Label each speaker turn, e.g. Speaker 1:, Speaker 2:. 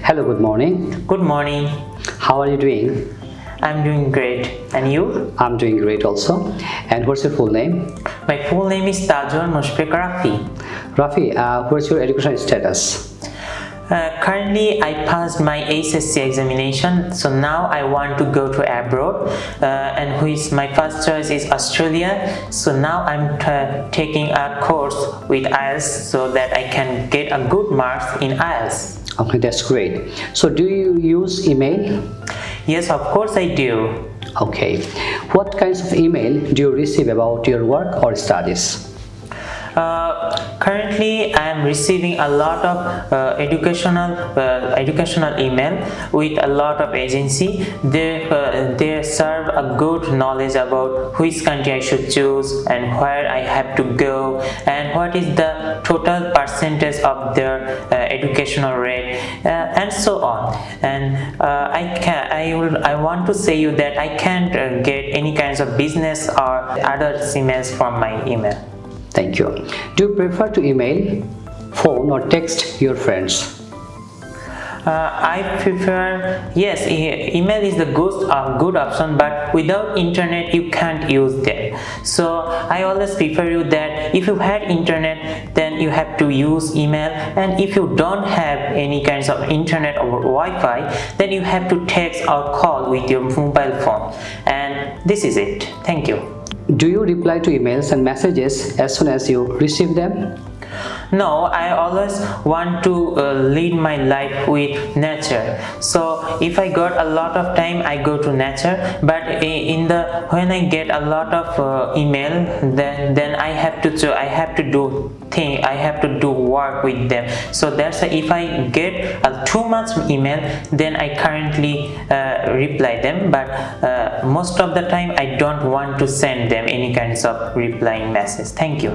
Speaker 1: Hello, good morning.
Speaker 2: Good morning.
Speaker 1: How are you doing?
Speaker 2: I'm doing great. And you?
Speaker 1: I'm doing great also. And what's your full name?
Speaker 2: My full name is Tajul Mushfiq Rafi.
Speaker 1: Rafi, what's your education status?
Speaker 2: Currently, I passed my HSC examination, so now I want to go to abroad, and my first choice is Australia. So now I'm taking a course with IELTS so that I can get a good marks in IELTS.
Speaker 1: Okay, that's great. So do you use email?
Speaker 2: Yes, of course I do.
Speaker 1: Okay. What kinds of email do you receive about your work or studies?
Speaker 2: Currently, I am receiving a lot of educational email with a lot of agency. They serve a good knowledge about which country I should choose and where I have to go and what is the total percentage of their educational rate and so on. And I want to say you that I can't get any kinds of business or other emails from my email.
Speaker 1: Thank you. Do you prefer to email, phone or text your friends?
Speaker 2: I prefer, yes, email is the good option, but without internet you can't use them. So I always prefer you that if you had internet, then you have to use email, and if you don't have any kinds of internet or Wi-Fi, then you have to text or call with your mobile phone. And this is it. Thank you.
Speaker 1: Do you reply to emails and messages as soon as you receive them?
Speaker 2: No, I always want to lead my life with nature. So if I got a lot of time, I go to nature. But when I get a lot of email, then I have to do work with them. So that's why if I get too much email, then I currently reply them. But most of the time, I don't want to send them any kinds of replying message. Thank you.